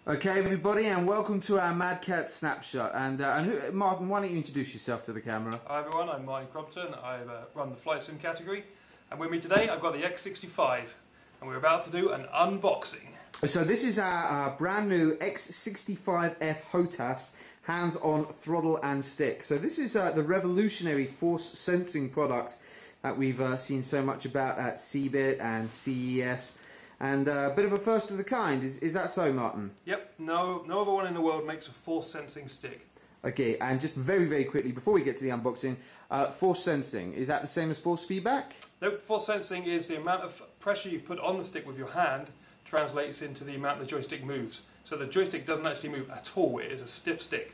Okay, everybody, and welcome to our Mad Cat Snapshot. Martin, why don't you introduce yourself to the camera? Hi everyone, I'm Martin Crompton. I run the flight sim category, and with me today I've got the X65, and we're about to do an unboxing. So this is our brand new X65F H.O.T.A.S hands-on throttle and stick. So this is the revolutionary force sensing product that we've seen so much about at CeBIT and CES. And a bit of a first of the kind, is that so, Martin? Yep, no other one in the world makes a force sensing stick. Okay, and just very, very quickly, before we get to the unboxing, force sensing, is that the same as force feedback? Nope, force sensing is the amount of pressure you put on the stick with your hand translates into the amount the joystick moves. So the joystick doesn't actually move at all, it is a stiff stick.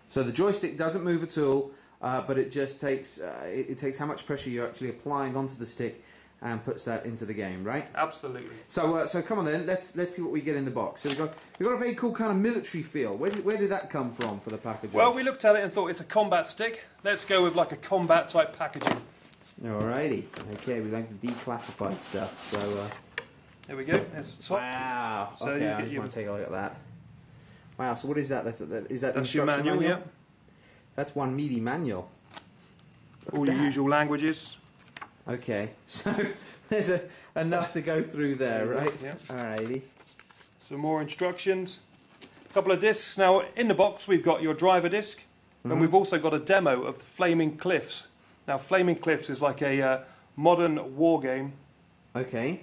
So the joystick doesn't move at all, but it just takes, it takes how much pressure you're actually applying onto the stick and puts that into the game, right? Absolutely. So, so come on then. Let's see what we get in the box. So we've got a very cool kind of military feel. Where did that come from for the packaging? Well, we looked at it and thought it's a combat stick. Let's go with like a combat type packaging. Alrighty. Okay, we like the declassified stuff. So there we go. There's the top. Wow. So okay, you I just want to take a look at that. Wow. So what is that? That's your manual. Yeah. That's one meaty manual. All your usual languages. Okay, so there's enough to go through there, right? Yeah. Alrighty. Some more instructions. A couple of discs. Now, in the box, we've got your driver disc, and we've also got a demo of the Flaming Cliffs. Now, Flaming Cliffs is like a modern war game. Okay.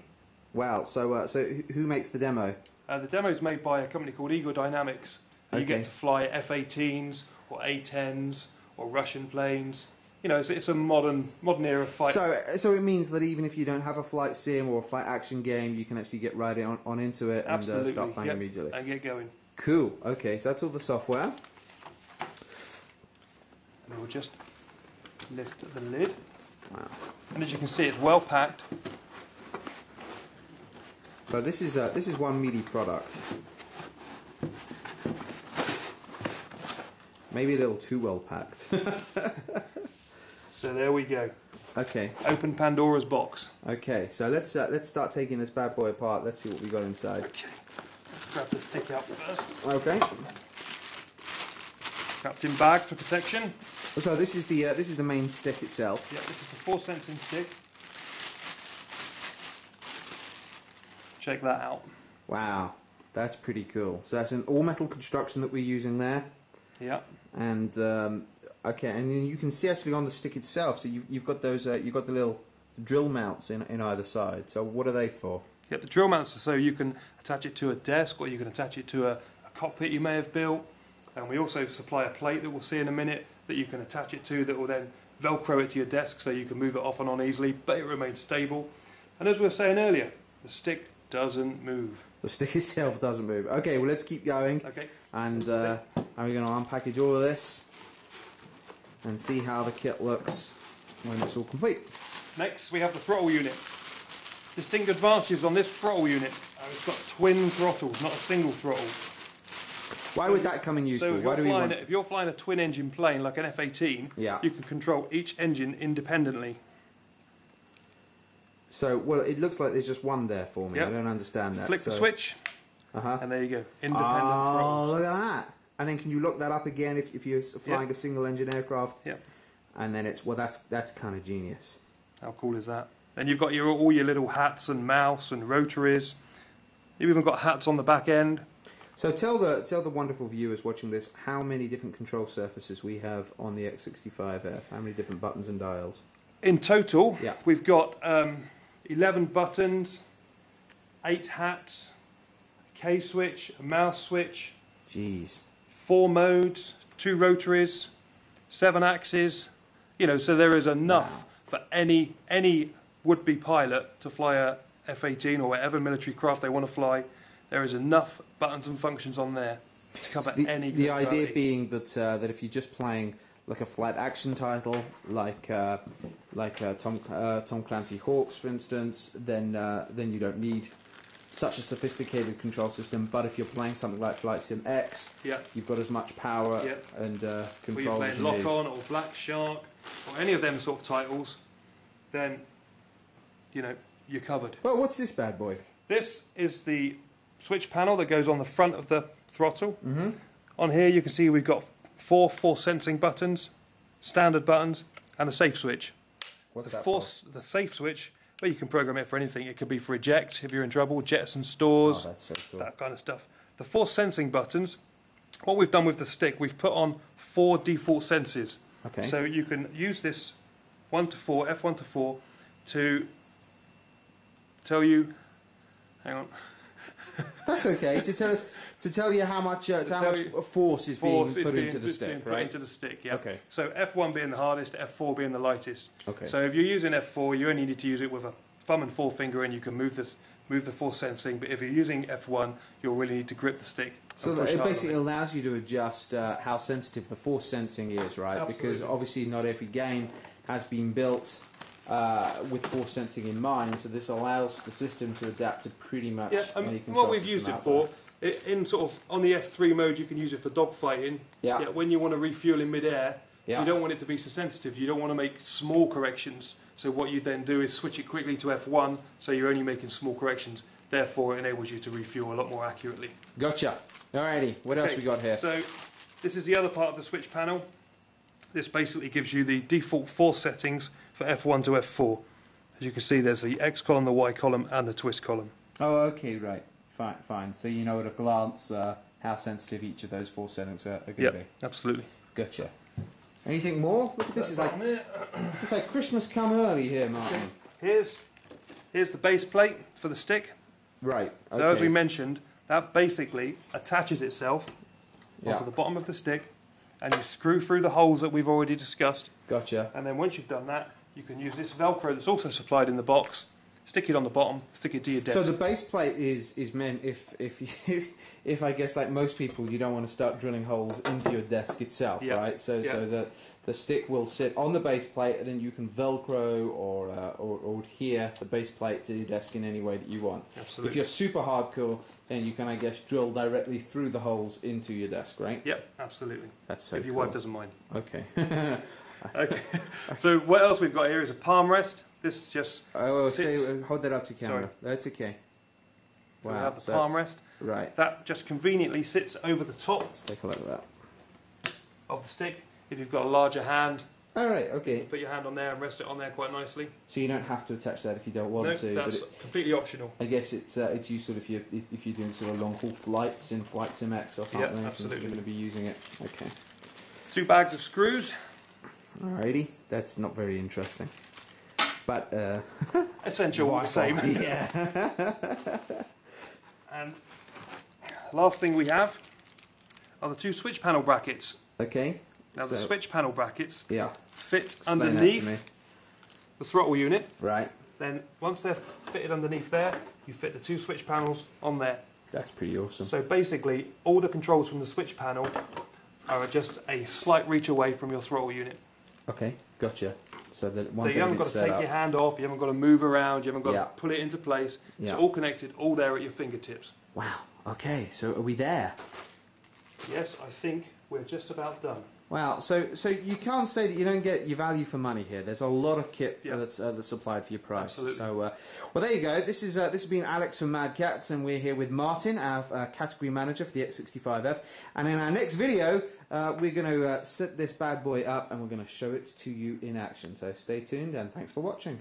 Wow. So, so who makes the demo? The demo is made by a company called Eagle Dynamics. You get to fly F-18s or A-10s or Russian planes. You know, it's a modern era fight. So it means that even if you don't have a flight sim or a flight action game, you can actually get right on into it and start playing immediately. And get going. Cool. Okay, so that's all the software. And we'll just lift the lid. Wow. And as you can see, it's well packed. So this is one meaty product. Maybe a little too well packed. So there we go. Okay. Open Pandora's box. Okay, so let's start taking this bad boy apart. Let's see what we got inside. Okay. Let's grab the stick out first. Okay. Wrapped in bag for protection. So this is the main stick itself. Yeah, this is the force sensing stick. Check that out. Wow, that's pretty cool. So that's an all metal construction that we're using there. Yeah. And okay, and then you can see actually on the stick itself. So you've got those, you've got the little drill mounts in either side. So what are they for? Yeah, the drill mounts are so you can attach it to a desk, or you can attach it to a cockpit you may have built. And we also supply a plate that we'll see in a minute that you can attach it to, that will then Velcro it to your desk, so you can move it off and on easily, but it remains stable. And as we were saying earlier, the stick doesn't move. The stick itself doesn't move. Okay, well let's keep going. Okay. And we're going to unpackage all of this and see how the kit looks when it's all complete. Next, we have the throttle unit. Distinct advantages on this throttle unit. It's got twin throttles, not a single throttle. Why would that come in useful? So if you're flying a twin engine plane like an F-18, you can control each engine independently. So, well, it looks like there's just one there for me. Yep. I don't understand that. Flick the switch, and there you go. Independent throttles. Oh, look at that. And then can you look that up again if you're flying a single engine aircraft? Yeah. And then it's, well, that's kind of genius. How cool is that? Then you've got all your little hats and mouse and rotaries. You've even got hats on the back end. So tell the wonderful viewers watching this how many different control surfaces we have on the X65F. How many different buttons and dials? In total, we've got 11 buttons, 8 hats, a K switch, a mouse switch. Jeez. 4 modes, 2 rotaries, 7 axes. You know, so there is enough for any would-be pilot to fly a F-18 or whatever military craft they want to fly. There is enough buttons and functions on there to cover any. The idea being that that if you're just playing like a flight action title, like Tom Clancy Hawks, for instance, then you don't need such a sophisticated control system. But if you're playing something like Flight Sim X, you've got as much power and control. If you're playing Lock On or Black Shark or any of them sort of titles, then you know you're covered. Well, what's this bad boy? This is the switch panel that goes on the front of the throttle. On here you can see we've got 4 force sensing buttons, standard buttons, and a safe switch. What's that for? The safe switch, well, you can program it for anything. It could be for eject if you're in trouble, jettison stores, Oh, that's so cool. that kind of stuff. The force sensing buttons, what we've done with the stick, we've put on 4 default senses. Okay. So you can use this 1 to 4, F1 to 4, to tell you, hang on. That's okay. To tell you how much force is being put into the stick, put right? into the stick, yeah. Okay. So F1 being the hardest, F4 being the lightest. Okay. So if you're using F4, you only need to use it with a thumb and forefinger, and you can move the force sensing. But if you're using F1, you'll really need to grip the stick. So and push it hard on basically allows you to adjust how sensitive the force sensing is, right? Absolutely. Because obviously not every game has been built with force sensing in mind, so this allows the system to adapt to pretty much any control what we've used it for, in sort of on the F3 mode, you can use it for dogfighting. Yeah. When you want to refuel in midair, Yeah. you don't want it to be so sensitive. You don't want to make small corrections. So what you then do is switch it quickly to F1, so you're only making small corrections. Therefore, it enables you to refuel a lot more accurately. Gotcha. Alrighty, what else we got here? So this is the other part of the switch panel. This basically gives you the default force settings for F1 to F4. As you can see, there's the X column, the Y column, and the twist column. Oh, okay, right. Fine. So you know at a glance how sensitive each of those force settings are going to be. Absolutely. Gotcha. Anything more? Look, this is like it's like Christmas come early here, Martin. Here's the base plate for the stick. Right. So as we mentioned, that basically attaches itself onto the bottom of the stick, and you screw through the holes that we've already discussed. Gotcha. And then once you've done that, you can use this Velcro that's also supplied in the box. Stick it on the bottom, stick it to your desk. So the base plate is meant if I guess like most people, you don't want to start drilling holes into your desk itself, right? So the stick will sit on the base plate, and then you can Velcro or adhere the base plate to your desk in any way that you want. Absolutely. If you're super hardcore, then you can, I guess, drill directly through the holes into your desk, right? Yep, absolutely. That's so if your cool. wife doesn't mind. Okay. Okay. So what else we've got here is a palm rest. This just sits. Hold that up to camera. Sorry. That's okay. Wow. We have the palm rest. Right. That just conveniently sits over the top Let's take a look at that. of the stick. If you've got a larger hand, All right. Okay. put your hand on there and rest it on there quite nicely. So you don't have to attach that if you don't want No, to. that's but completely optional. I guess it's useful if you're doing sort of long haul flights in Flight Sim X or something. Yeah, absolutely. You're going to be using it. Okay. 2 bags of screws. Alrighty. That's not very interesting, but Essential all the same. Yeah. And last thing we have are the 2 switch panel brackets. Okay. Now the switch panel brackets fit Explain that to me. underneath the throttle unit. Right. Then once they're fitted underneath there, you fit the 2 switch panels on there. That's pretty awesome. So basically, all the controls from the switch panel are just a slight reach away from your throttle unit. Okay. Gotcha. So that So once you haven't got to take your hand off, you haven't got to move around, you haven't got to put it into place. It's all connected, all there at your fingertips. Wow. Okay. So are we there? Yes, I think we're just about done. Wow, so you can't say that you don't get your value for money here. There's a lot of kit that's supplied for your price. Absolutely. So, well, there you go. This has been Alex from Mad Cats, and we're here with Martin, our category manager for the X65F. And in our next video, we're going to set this bad boy up, and we're going to show it to you in action. So stay tuned, and thanks for watching.